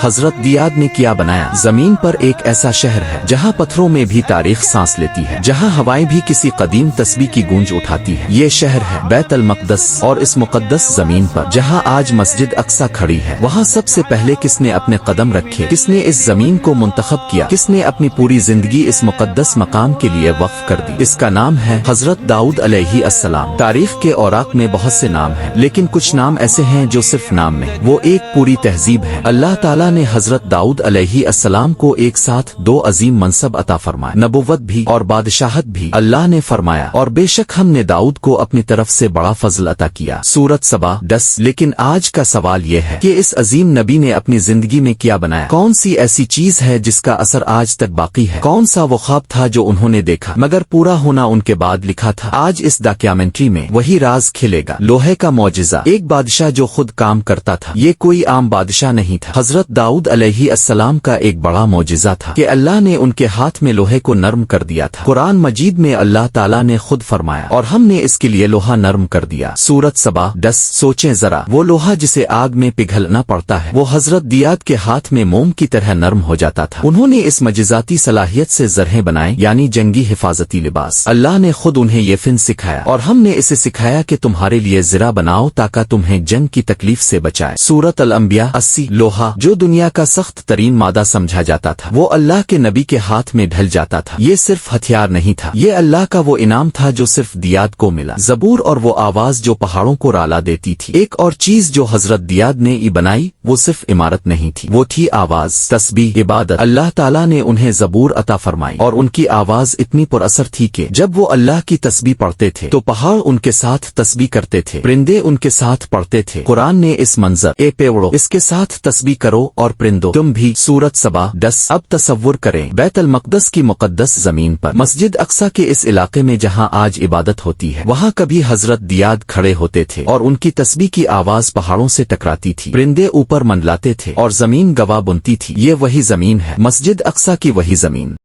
حضرت دیاد نے کیا بنایا؟ زمین پر ایک ایسا شہر ہے جہاں پتھروں میں بھی تاریخ سانس لیتی ہے، جہاں ہوائیں بھی کسی قدیم تسبیح کی گونج اٹھاتی ہے۔ یہ شہر ہے بیت المقدس، اور اس مقدس زمین پر جہاں آج مسجد اقصی کھڑی ہے، وہاں سب سے پہلے کس نے اپنے قدم رکھے، کس نے اس زمین کو منتخب کیا، کس نے اپنی پوری زندگی اس مقدس مقام کے لیے وقف کر دی؟ اس کا نام ہے حضرت داؤد علیہ السلام۔ تاریخ کے اوراق میں بہت سے نام ہیں، لیکن کچھ نام ایسے ہیں جو صرف نام میں، وہ ایک پوری تہذیب ہے۔ اللہ تعالیٰ نے حضرت داؤد علیہ السلام کو ایک ساتھ دو عظیم منصب عطا فرمائے، نبوت بھی اور بادشاہت بھی۔ اللہ نے فرمایا، اور بے شک ہم نے داؤد کو اپنی طرف سے بڑا فضل عطا کیا، سورۃ سبا 10۔ لیکن آج کا سوال یہ ہے کہ اس عظیم نبی نے اپنی زندگی میں کیا بنایا؟ کون سی ایسی چیز ہے جس کا اثر آج تک باقی ہے؟ کون سا وہ خواب تھا جو انہوں نے دیکھا مگر پورا ہونا ان کے بعد لکھا تھا؟ آج اس ڈاکیومنٹری میں وہی راز کھلے گا، لوہے کا معجزہ، ایک بادشاہ جو خود کام کرتا تھا۔ یہ کوئی عام بادشاہ نہیں تھا، حضرت داؤد علیہ السلام کا ایک بڑا معجزہ تھا کہ اللہ نے ان کے ہاتھ میں لوہے کو نرم کر دیا تھا۔ قرآن مجید میں اللہ تعالیٰ نے خود فرمایا، اور ہم نے اس کے لیے لوہا نرم کر دیا، سورۃ سبا 10۔ سوچیں ذرا، وہ لوہا جسے آگ میں پگھلنا پڑتا ہے، وہ حضرت دیاد کے ہاتھ میں موم کی طرح نرم ہو جاتا تھا۔ انہوں نے اس معجزاتی صلاحیت سے زرہیں بنائے، یعنی جنگی حفاظتی لباس۔ اللہ نے خود انہیں یہ فن سکھایا، اور ہم نے اسے سکھایا کہ تمہارے لیے زرہ بناؤ تاکہ تمہیں جنگ کی تکلیف سے بچائے، سورۃ الانبیاء 80۔ لوہا جو دنیا کا سخت ترین مادہ سمجھا جاتا تھا، وہ اللہ کے نبی کے ہاتھ میں ڈھل جاتا تھا۔ یہ صرف ہتھیار نہیں تھا، یہ اللہ کا وہ انعام تھا جو صرف دیاد کو ملا، زبور، اور وہ آواز جو پہاڑوں کو رالا دیتی تھی۔ ایک اور چیز جو حضرت دیاد نے بنائی وہ صرف عمارت نہیں تھی، وہ تھی آواز، تسبیح، عبادت۔ اللہ تعالیٰ نے انہیں زبور عطا فرمائی، اور ان کی آواز اتنی پر اثر تھی کہ جب وہ اللہ کی تسبیح پڑھتے تھے تو پہاڑ ان کے ساتھ تسبیح کرتے تھے، پرندے ان کے ساتھ پڑھتے تھے۔ قرآن نے اس منظر، اے پیڑو اس کے ساتھ تسبیح کرو اور پرندو تم بھی، سورۃ سبا 10۔ اب تصور کریں، بیت المقدس کی مقدس زمین پر، مسجد اقصی کے اس علاقے میں جہاں آج عبادت ہوتی ہے، وہاں کبھی حضرت دیاد کھڑے ہوتے تھے اور ان کی تسبیح کی آواز پہاڑوں سے ٹکراتی تھی، پرندے اوپر منڈلاتے تھے اور زمین گواہ بنتی تھی۔ یہ وہی زمین ہے، مسجد اقصی کی وہی زمین،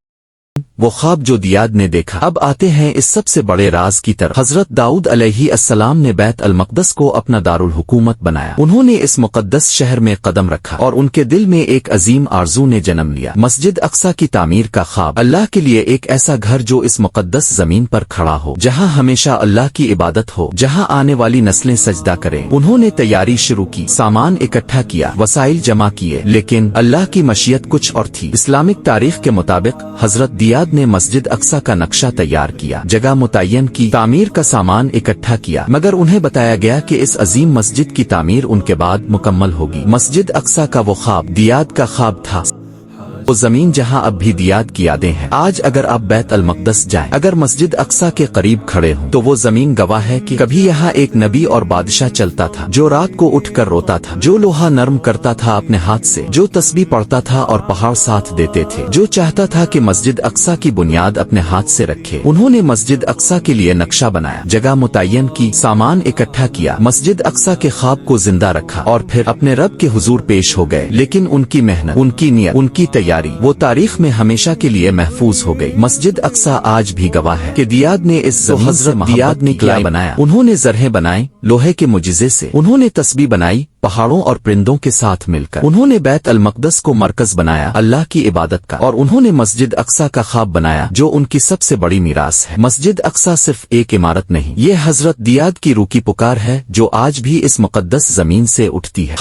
وہ خواب جو دیاد نے دیکھا۔ اب آتے ہیں اس سب سے بڑے راز کی طرف۔ حضرت داؤد علیہ السلام نے بیت المقدس کو اپنا دارالحکومت بنایا، انہوں نے اس مقدس شہر میں قدم رکھا، اور ان کے دل میں ایک عظیم آرزو نے جنم لیا، مسجد اقصی کی تعمیر کا خواب۔ اللہ کے لیے ایک ایسا گھر جو اس مقدس زمین پر کھڑا ہو، جہاں ہمیشہ اللہ کی عبادت ہو، جہاں آنے والی نسلیں سجدہ کریں۔ انہوں نے تیاری شروع کی، سامان اکٹھا کیا، وسائل جمع کیے، لیکن اللہ کی مشیت کچھ اور تھی۔ اسلامک تاریخ کے مطابق حضرت دیاد نے مسجد اقصی کا نقشہ تیار کیا، جگہ متعین کی، تعمیر کا سامان اکٹھا کیا، مگر انہیں بتایا گیا کہ اس عظیم مسجد کی تعمیر ان کے بعد مکمل ہوگی۔ مسجد اقصی کا وہ خواب دیاد کا خواب تھا، وہ زمین جہاں اب بھی دیاد کی یادیں ہیں۔ آج اگر آپ بیت المقدس جائیں، اگر مسجد اقصی کے قریب کھڑے ہوں، تو وہ زمین گواہ ہے کہ کبھی یہاں ایک نبی اور بادشاہ چلتا تھا، جو رات کو اٹھ کر روتا تھا، جو لوہا نرم کرتا تھا اپنے ہاتھ سے، جو تسبیح پڑھتا تھا اور پہاڑ ساتھ دیتے تھے، جو چاہتا تھا کہ مسجد اقصی کی بنیاد اپنے ہاتھ سے رکھے۔ انہوں نے مسجد اقصی کے لیے نقشہ بنایا، جگہ متعین کی، سامان اکٹھا کیا، مسجد اقصی کے خواب کو زندہ رکھا، اور پھر اپنے رب کے حضور پیش ہو گئے۔ لیکن ان کی محنت، ان کی نیت، ان کی تیاری، وہ تاریخ میں ہمیشہ کے لیے محفوظ ہو گئی۔ مسجد اقصی آج بھی گواہ ہے کہ دیاد نے اس زمین سے دیاد نے کیا بنایا۔ انہوں نے زرہیں بنائیں لوہے کے معجزے سے، انہوں نے تسبیح بنائی پہاڑوں اور پرندوں کے ساتھ مل کر، انہوں نے بیت المقدس کو مرکز بنایا اللہ کی عبادت کا، اور انہوں نے مسجد اقصی کا خواب بنایا جو ان کی سب سے بڑی میراث ہے۔ مسجد اقصی صرف ایک عمارت نہیں، یہ حضرت دیاد کی روح کی پکار ہے جو آج بھی اس مقدس زمین سے اٹھتی ہے۔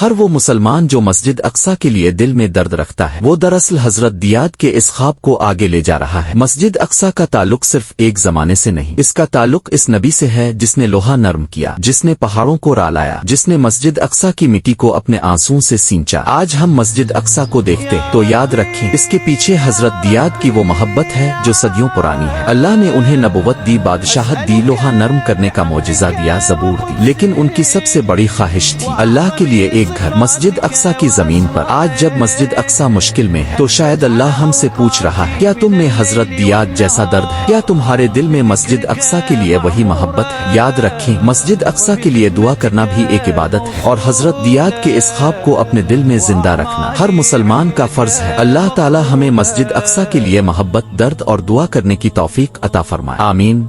ہر وہ مسلمان جو مسجد اقصی کے لیے دل میں درد رکھتا ہے، وہ دراصل حضرت دیاد کے اس خواب کو آگے لے جا رہا ہے۔ مسجد اقصی کا تعلق صرف ایک زمانے سے نہیں، اس کا تعلق اس نبی سے ہے جس نے لوہا نرم کیا، جس نے پہاڑوں کو رالایا، جس نے مسجد اقصی کی مٹی کو اپنے آنسوں سے سینچا۔ آج ہم مسجد اقصی کو دیکھتے تو یاد رکھیں اس کے پیچھے حضرت دیاد کی وہ محبت ہے جو صدیوں پرانی ہے۔ اللہ نے انہیں نبوت دی، بادشاہت دی، لوہا نرم کرنے کا معجزہ دیا، زبور دی، لیکن ان کی سب سے بڑی خواہش تھی اللہ کے لیے ایک گھر مسجد اقصی کی زمین پر۔ آج جب مسجد اقصی مشکل میں ہے تو شاید اللہ ہم سے پوچھ رہا ہے، کیا تم میں حضرت دیاد جیسا درد ہے؟ کیا تمہارے دل میں مسجد اقصی کے لیے وہی محبت ہے؟ یاد رکھیں مسجد اقصی کے لیے دعا کرنا بھی ایک عبادت ہے، اور حضرت دیاد کے اس خواب کو اپنے دل میں زندہ رکھنا ہر مسلمان کا فرض ہے۔ اللہ تعالی ہمیں مسجد اقصی کے لیے محبت، درد اور دعا کرنے کی توفیق عطا فرمائے، آمین۔